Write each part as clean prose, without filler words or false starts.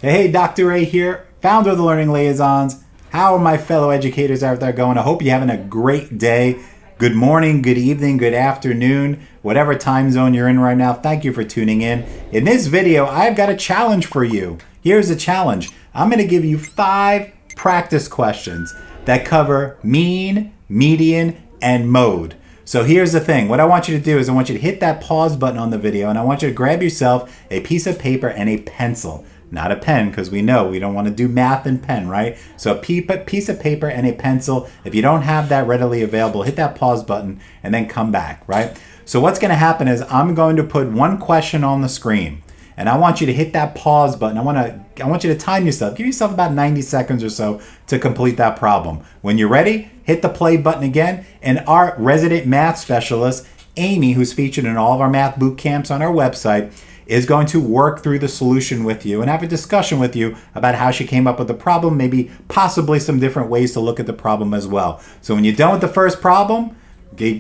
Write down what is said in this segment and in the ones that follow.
Hey, Dr. A here, founder of the Learning Liaisons. How are my fellow educators out there going? I hope you're having a great day. Good morning, good evening, good afternoon, whatever time zone you're in right now. Thank you for tuning in. In this video, I've got a challenge for you. Here's the challenge. I'm going to give you 5 practice questions that cover mean, median, and mode. So here's the thing. What I want you to do is I want you to hit that pause button on the video, and I want you to grab yourself a piece of paper and a pencil. Not a pen, because we know we don't want to do math and pen, right? So a piece of paper and a pencil. If you don't have that readily available, hit that pause button and then come back, right? So what's going to happen is I'm going to put one question on the screen, and I want you to hit that pause button. I want you to time yourself. Give yourself about 90 seconds or so to complete that problem. When you're ready, hit the play button again, and our resident math specialist, Amy, who's featured in all of our math boot camps on our website, is going to work through the solution with you and have a discussion with you about how she came up with the problem, maybe possibly some different ways to look at the problem as well. So when you're done with the first problem,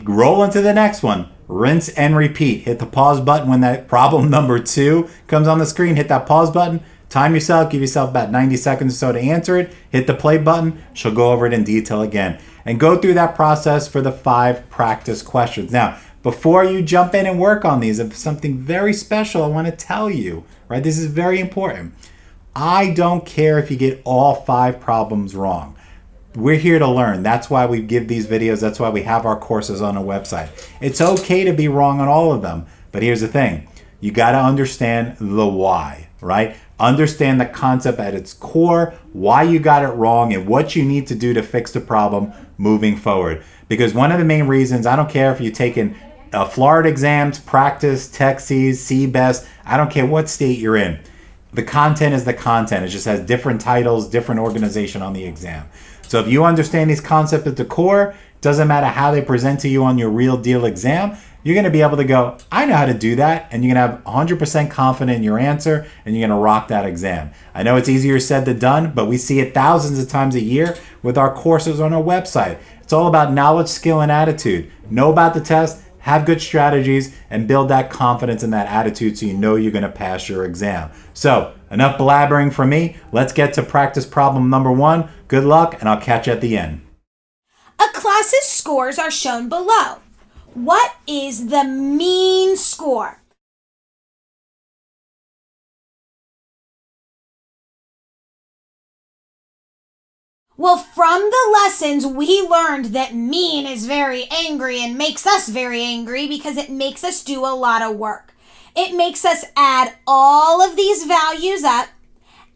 roll into the next one. Rinse and repeat. Hit the pause button when that problem number 2 comes on the screen. Hit that pause button. Time yourself. Give yourself about 90 seconds or so to answer it. Hit the play button. She'll go over it in detail again. And go through that process for the 5 practice questions. Now, before you jump in and work on these, something very special I want to tell you, right? This is very important. I don't care if you get all 5 problems wrong. We're here to learn. That's why we give these videos. That's why we have our courses on our website. It's okay to be wrong on all of them. But here's the thing. You got to understand the why, right? Understand the concept at its core, why you got it wrong, and what you need to do to fix the problem moving forward. Because one of the main reasons, I don't care if you're taking Florida exams, Praxis, TExES, CBEST, I don't care what state you're in. The content is the content. It just has different titles, different organization on the exam. So if you understand these concepts at the core, it doesn't matter how they present to you on your real deal exam, you're going to be able to go, I know how to do that, and you're going to have 100% confidence in your answer, and you're going to rock that exam. I know it's easier said than done, but we see it thousands of times a year with our courses on our website. It's all about knowledge, skill, and attitude. Know about the test, have good strategies, and build that confidence and that attitude so you know you're going to pass your exam. So, enough blabbering from me. Let's get to practice problem number 1. Good luck, and I'll catch you at the end. A class's scores are shown below. What is the mean score? Well, from the lessons, we learned that mean is very angry and makes us very angry because it makes us do a lot of work. It makes us add all of these values up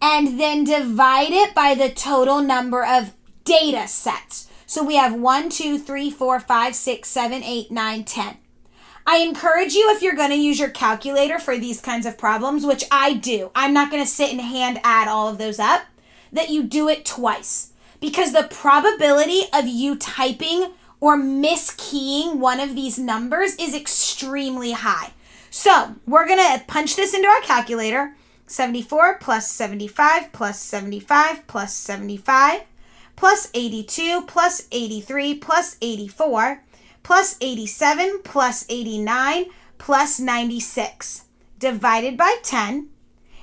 and then divide it by the total number of data sets. So we have 1, 2, 3, 4, 5, 6, 7, 8, 9, 10. I encourage you, if you're going to use your calculator for these kinds of problems, which I do, I'm not going to sit and hand add all of those up, that you do it twice. Because the probability of you typing or miskeying one of these numbers is extremely high. So we're going to punch this into our calculator. 74 plus 75 plus 75 plus 75 plus 82 plus 83 plus 84 plus 87 plus 89 plus 96 divided by 10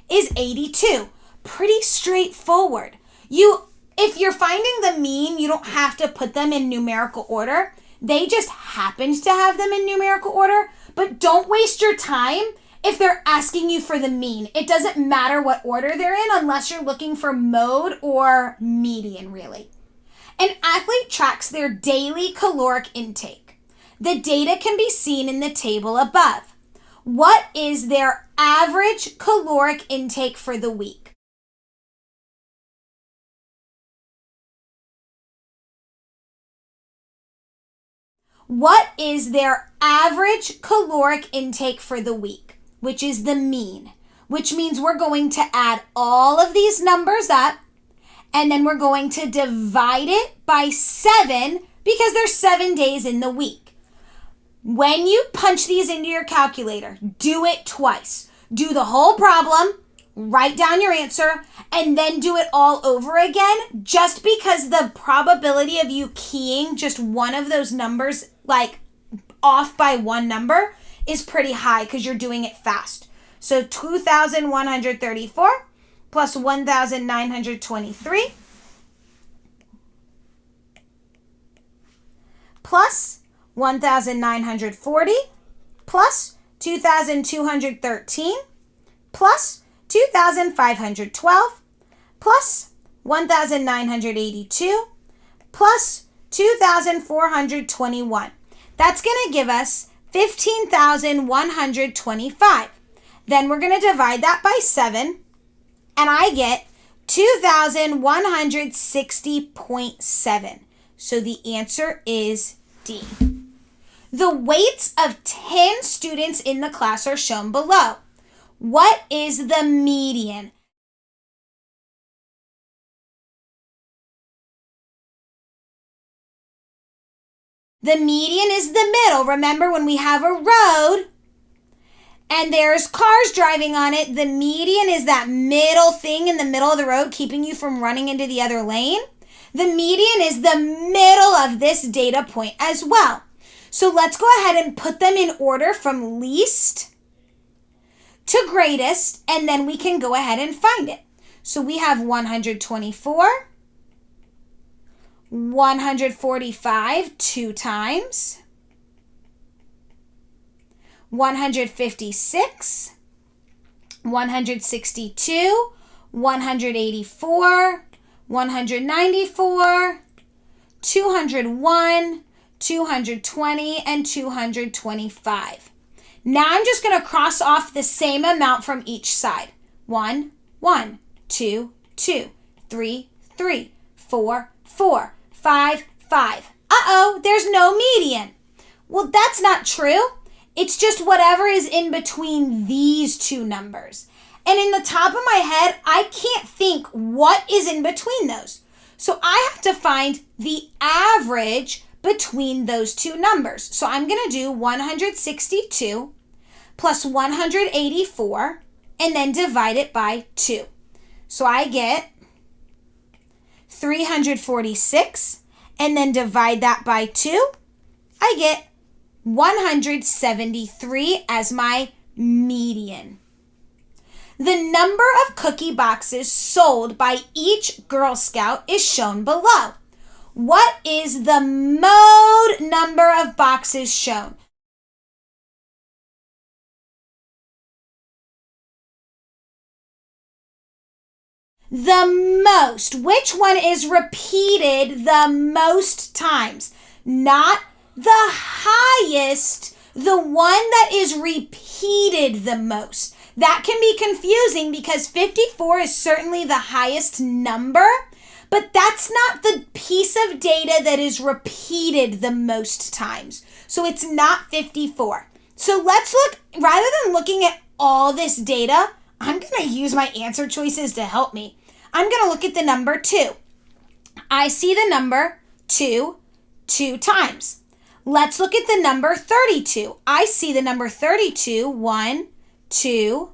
is 82. Pretty straightforward. If you're finding the mean, you don't have to put them in numerical order. They just happened to have them in numerical order, but don't waste your time if they're asking you for the mean. It doesn't matter what order they're in unless you're looking for mode or median, really. An athlete tracks their daily caloric intake. The data can be seen in the table above. What is their average caloric intake for the week? What is their average caloric intake for the week, which is the mean, which means we're going to add all of these numbers up, and then we're going to divide it by 7 because there's 7 days in the week. When you punch these into your calculator, do it twice. Do the whole problem, write down your answer, and then do it all over again, just because the probability of you keying just one of those numbers, like off by one number, is pretty high because you're doing it fast. So 2,134 plus 1,923 plus 1,940 plus 2,213 plus 2,512 plus 1,982 plus 2,421. That's going to give us 15,125. Then we're going to divide that by 7, and I get 2,160.7. So the answer is D. The weights of 10 students in the class are shown below. What is the median? The median is the middle. Remember, when we have a road and there's cars driving on it, the median is that middle thing in the middle of the road keeping you from running into the other lane. The median is the middle of this data point as well. So let's go ahead and put them in order from least to greatest, and then we can go ahead and find it. So we have 124, 145 2 times, 156, 162, 184, 194, 201, 220, and 225. Now I'm just going to cross off the same amount from each side. 1, 1, 2, 2, 3, 3, 4, 4, 5, 5. Uh-oh, there's no median. Well, that's not true. It's just whatever is in between these two numbers. And in the top of my head, I can't think what is in between those. So I have to find the average between those two numbers. So I'm going to do 162 plus 184 and then divide it by 2. So I get 346 and then divide that by 2. I get 173 as my median. The number of cookie boxes sold by each Girl Scout is shown below. What is the mode number of boxes shown? The most. Which one is repeated the most times? Not the highest, the one that is repeated the most. That can be confusing because 54 is certainly the highest number, but that's not the piece of data that is repeated the most times. So it's not 54. So let's look, rather than looking at all this data, I'm going to use my answer choices to help me. I'm going to look at the number 2. I see the number 2 times. Let's look at the number 32. I see the number 32 1, 2,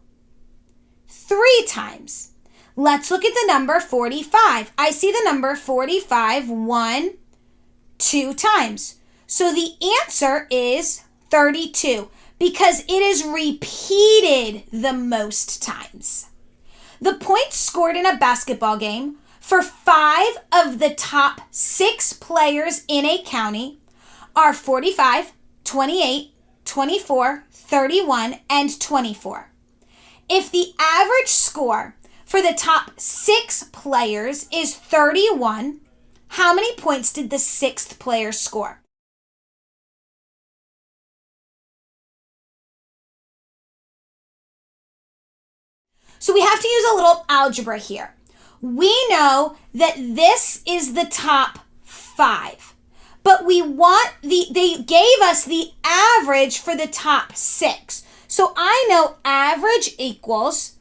3 times. Let's look at the number 45. I see the number 45 1, 2 times. So the answer is 32 because it is repeated the most times. The points scored in a basketball game for 5 of the top 6 players in a county are 45, 28, 24, 31, and 24. If the average score for the top 6 players is 31, how many points did the 6th player score? So we have to use a little algebra here. We know that this is the top 5, but we want they gave us the average for the top 6. So I know average equals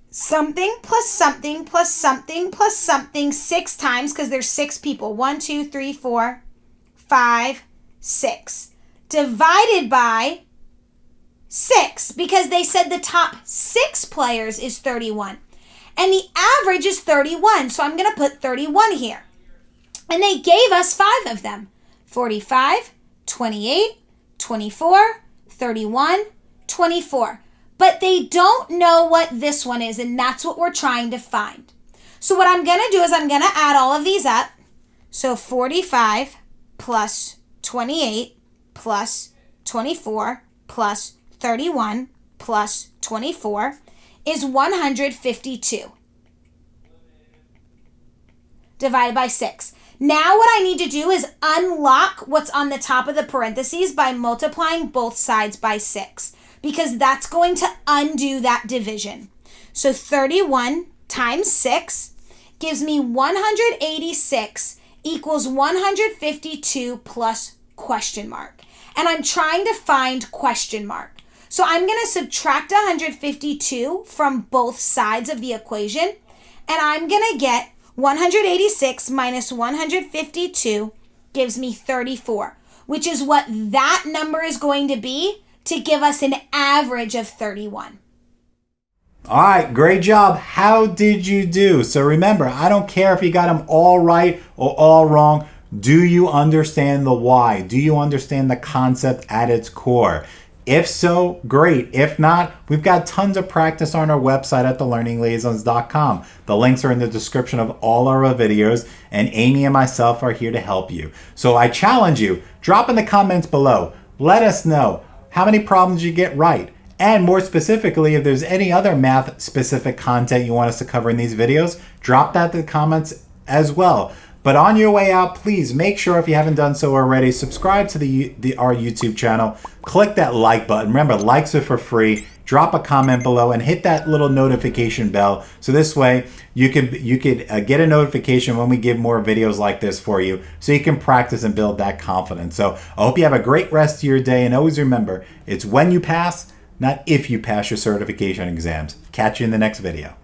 something plus something plus something plus something 6 times because there's 6 people. 1, 2, 3, 4, 5, 6. Divided by 6 because they said the top 6 players is 31. And the average is 31. So I'm going to put 31 here. And they gave us 5 of them. 45, 28, 24, 31, 24. but they don't know what this one is, and that's what we're trying to find. So what I'm going to do is I'm going to add all of these up. So 45 plus 28 plus 24 plus 31 plus 24 is 152 divided by 6. Now what I need to do is unlock what's on the top of the parentheses by multiplying both sides by 6, because that's going to undo that division. So 31 times 6 gives me 186 equals 152 plus question mark. And I'm trying to find question mark. So I'm going to subtract 152 from both sides of the equation, and I'm going to get 186 minus 152 gives me 34, which is what that number is going to be to give us an average of 31. All right, great job. How did you do? So remember, I don't care if you got them all right or all wrong. Do you understand the why? Do you understand the concept at its core? If so, great. If not, we've got tons of practice on our website at thelearningliaisons.com. The links are in the description of all our videos, and Amy and myself are here to help you. So I challenge you, drop in the comments below. Let us know how many problems you get right. And more specifically, if there's any other math-specific content you want us to cover in these videos, drop that in the comments as well. But on your way out, please make sure, if you haven't done so already, subscribe to our YouTube channel. Click that like button. Remember, likes are for free. Drop a comment below and hit that little notification bell. So this way, you could get a notification when we give more videos like this for you, so you can practice and build that confidence. So I hope you have a great rest of your day. And always remember, it's when you pass, not if you pass your certification exams. Catch you in the next video.